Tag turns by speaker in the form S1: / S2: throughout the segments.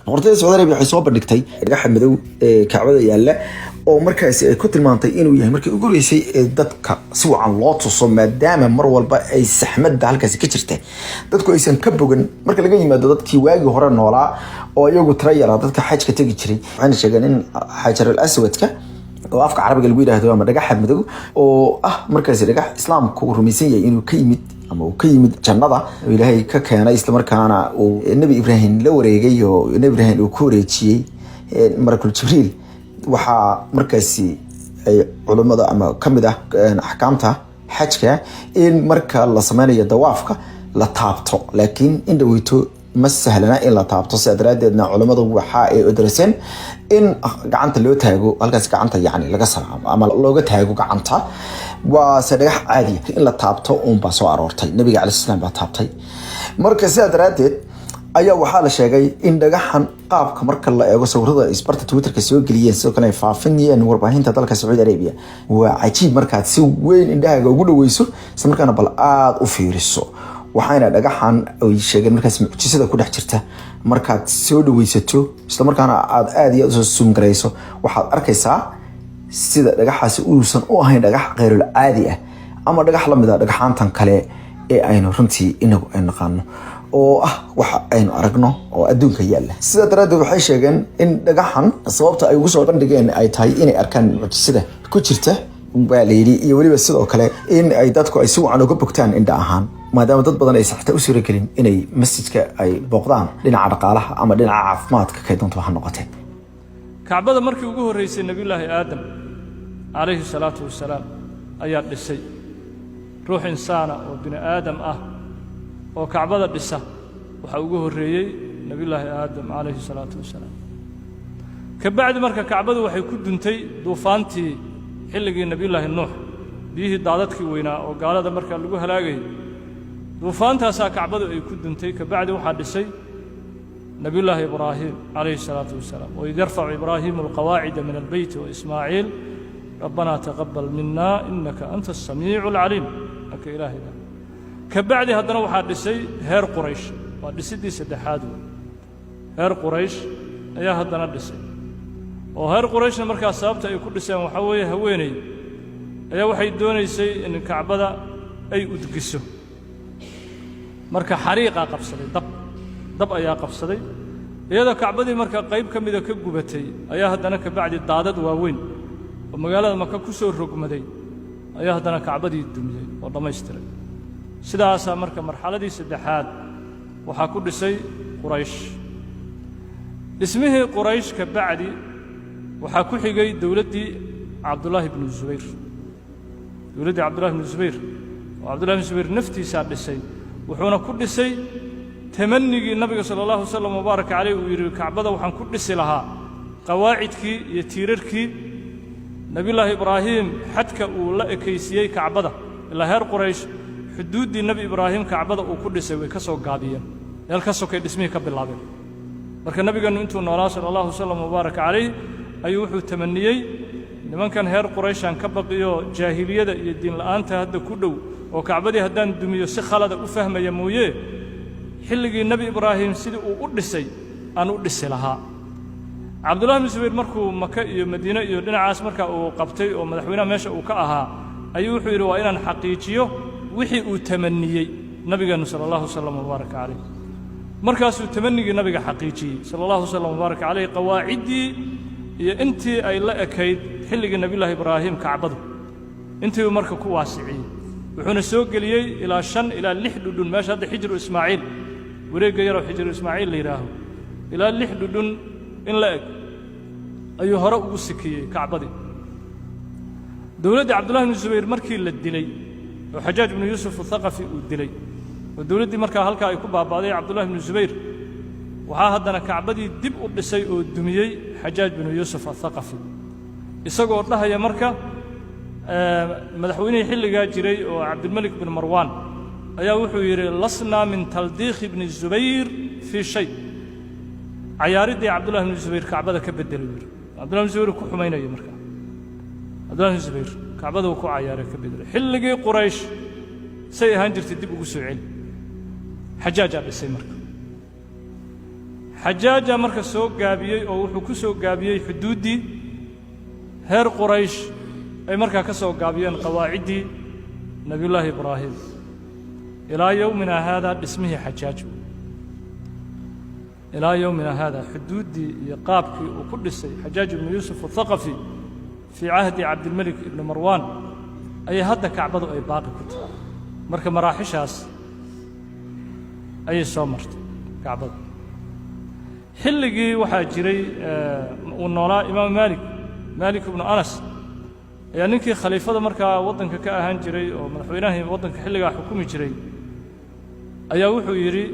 S1: boqortooyada Saudi Arabia waxay soo bandhigtay dhagaxa madow ee Kacbada yaalla oo markaas ay ku tilmaantay inuu yahay markii ugu horeysay ee dadka si wacan loo tuso maadaama mar walba ay saxmadda halkaas ka jirtay dadku aysan ka bogan marka laga yimaado dadkii waagi hore noolaa oo iyagu tirayara dadka xajka tagi jiray waxaan sheegan in Hajar al-Aswadka oo afka Carabiga lagu yiraahdo ama dhagaxa madow oo markaas dhagax islaamku rumaysan yahay inuu ka yimid ama uu ka yimid jannada Ilaahay ka keenay isla markaana uu Nabi Ibrahim la wareegay oo Nabi Ibrahim uu ku wareejiyay Malakul Jibriil waxa markaasi ay culimada ama kamid ahkaamta xajka in marka la sameeyo dawaafka la taabto laakiin in dhaweyto ma sahlana in la taabto sidaadeedna culimadu waxa ay odraseen in gacanta loo taago halkaas gacanta yaani laga salaamo ama looga taago gacanta waa saddex caadi in la taabto ba soo aroortay nabiga calaysalaam salaam baa taabtay marka sidaadeed ayaa waxa la sheegay in dhagaxan qaabka marka la eego sawirada isbarta Twitter-ka soo galiyeen sidoo kale faafinayeen warbaahinta dalka Saudi Arabia waa cajiib markaad si weyn indhahaaga ugu dhaweyso isla markaana bal aad u fiiriso waxaana dhagaxan ay sheegeen markaas mucjisada ku dhex jirta markaad soo dhaweysato isla markaana aad iyo soo zoom gareyso waxaad arkaysaa sida dhagaxaasi uusan u ahayn dhagax qeyrul caadi ah ama dhagax la mid ah dhagaxaantan kale ee aynu runtii inagu ay naqaano oo waxa aynu aragno oo adduunka yaalla sida daradeed waxay sheegeen in dhagaxan sababta ay ugu soo bandhigeen ay tahay inay arkaan mucjisada ku jirta baleeri iyo waliba sidoo kale in ay dadku ay si wacan uga bogtaan indha ahaan maadaama dad badan ay saxta u soo gelin inay masjidka ay booqdaan dhinaca dhaqaalaha ama dhinaca caafimaadka ka doonto waxa noqotay
S2: Kacbada markii ugu horeysay Nabiyullaahi Aadam alayhi salaatu wassalaam ayaa dhisay ruux insaana oo bini aadam oo Kacbada dhisa waxa ugu horeeyay Nabiyullaahi Aadam alayhi salaatu wassalaam ka bacdi marka Kacbadu waxay ku duntay duufaantii xilligii Nabiyullaahi Nuux biyihii daadadkii weynaa oo gaalada marka lagu halaagay duufaantaas Kacbadu ay ku duntay ka bacdi waxa dhisay Nabiyullaahi Ibraahim alayhi salaatu wassalaam oo yarfa'u Ibraahim alqawaa'id min albayt wa Ismaaciil ربنا تقبل منا إنك أنت السميع العليم أك إلهي كبعد هذا واحد دسي هير قريش ودسي دي سدحاد هير قريش يا هذا دسي وهير قريش مركز سابته يكون دسي وحوي هويني يا واحد دون يسي إن الكعبة أي أدقسه مركز حريقة قبصدي ضب أيا قبصدي هذا كعبة مركز قريب كم إذا كجوبتي أيا هذا كبعد الدعدد وين ومقالة مكة كسر رقمدي أيها هذا كعبدي الدنيا والله ما يستري سداسة مرحلة دي سدحاد وحكون شيء قريش اسمه قريش كبعدي وحكون حجي دولتي عبد الله بن الزبير دولتي عبد الله بن الزبير وعبد الله بن الزبير نفتي سعد الشيء وحنا كل شيء تمني النبي صلى الله عليه وسلم وبارك عليه ويري كعبده وحن كل شيء لها قواعدك يتيررك نبي الله إبراهيم حدك ولا كيسية كعبده إلا هير قريش حدود النبي إبراهيم كعبده وكل سوي كسو قابيا الكسو كيد اسمه كبل الله برك النبي قال أنتم نور صلى الله عليه وسلم وبارك عليه أيوه تمنيي لمن كان هير قريش عن كبقيو جاهلية الدين الآن تهد كله وكعبده هدان دميو سخالة وفهم يمويه حلقي النبي إبراهيم سيد وقل سي أنا قل لها عبد الله بن الزبير مركو مكة مدينة يدنا عاص مركا وقبتي ومدحونا ماشى وكأها أيوه حيروا إلى حقيقيه وحي وتمنيي نبي صلى الله عليه وسلم وبارك عليه مركز تمني النبي حقيقي صلى الله عليه وسلم وبارك عليه قواعدي أنت أي لا أكيد حلق النبي الله إبراهيم كعبده أنت مركو كواسعي وحنا سوق لي إلى شن إلى لحد دون ما شاد حجر إسماعيل وريق يرى حجر إسماعيل اللي راه إلى لحد دون إن لا أيها هرب وسكية كعبدي دولة عبد الله بن الزبير مركي للدلي وحجاج بن يوسف الثقفي والدلي والدولة دي مركا هلكا يكون بعضي عبد الله بن الزبير وهذا كعبدي دب بسيء الدميي حجاج بن يوسف الثقفي يسقط لها يا مركا مدحويني حل جاجري وعبد الملك بن مروان أيا وحوير لصنا من تلديخ بن الزبير في شيء عياردي عبد الله بن الزبير كعبده كبدل عبد الله بن الزبير كو حمينه مركا عبد الله بن الزبير كعبده كو عياره كبدل حلقي قريش سي هانجرت دب ugu soo celi حجاج على سي مركا xajaaja marka soo gaabiyey oo wuxuu ku soo gaabiyey xuduuddii heer quraysh ay markaa ka soo gaabiyeen qawaaciddii nebiyullaahi ibraahim ilaa yowmina haadaa dhismihii xajaaj ilaa yowmina haadaa xuduuddii iyo qaabkii uu ku dhisay xajaaj ibnu yuusuf athaqafi fii cahdi cabdilmelik ibni marwaan ayay hadda kacbadu ay baaqi ku tahay marka maraaxishaas ayay soo martay kacbadu xilligii waxaa jiray uu noolaa imaam maalik ibnu anas ayaa ninkii khaliifada markaa waddanka ka ahaan jiray oo madaxweynahii waddanka xilligaa xukumi jiray ayaa wuxuu yidhi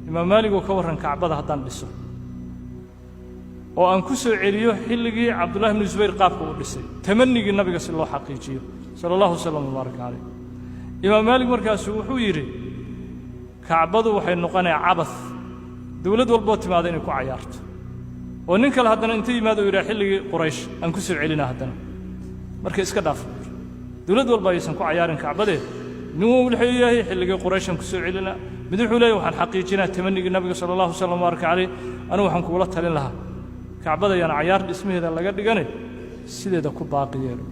S2: imaam maaligoo ka warran kacbada haddaan dhiso oo aan ku soo celiyo xilligii cabdullahi ibnu zubayr qaabka uu dhisay tamannigii nabiga si loo xaqiijiyo sala allahu wasalam wabaarak calayh imaam maalik markaasuu wuxuu yidhi kacbadu waxay noqonaya cabas dowlad walboo timaada inay ku cayaarto oo nin kale haddana inta yimaado uu yidhaha xilligii quraysh aan ku soo celinaa haddana marka iska dhaaf dowlad walba aysan ku cayaarin kacbadeed nin wuxuu leeyahay xilligii quraysh aan ku soo celinaa mid wuxuu leeyahay waxaan xaqiijinaa tamannigii nabiga sala allahu wasalam wabaarak calayh anigu waxaan kugula talin lahaa kacbada yaan cayaar dhismaheeda laga dhiganay sideeda ku baaqi yeelo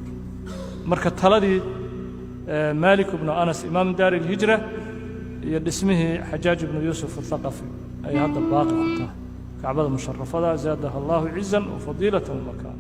S2: marka taladii maalik ibnu anas imaam daari ilhijra iyo dhismihii xajaaj ibnu yuusuf athaqafi ay hadda baaqi ku tahay kacbada musharafada zaadaha allahu cizan wa fadiilatan wa makaan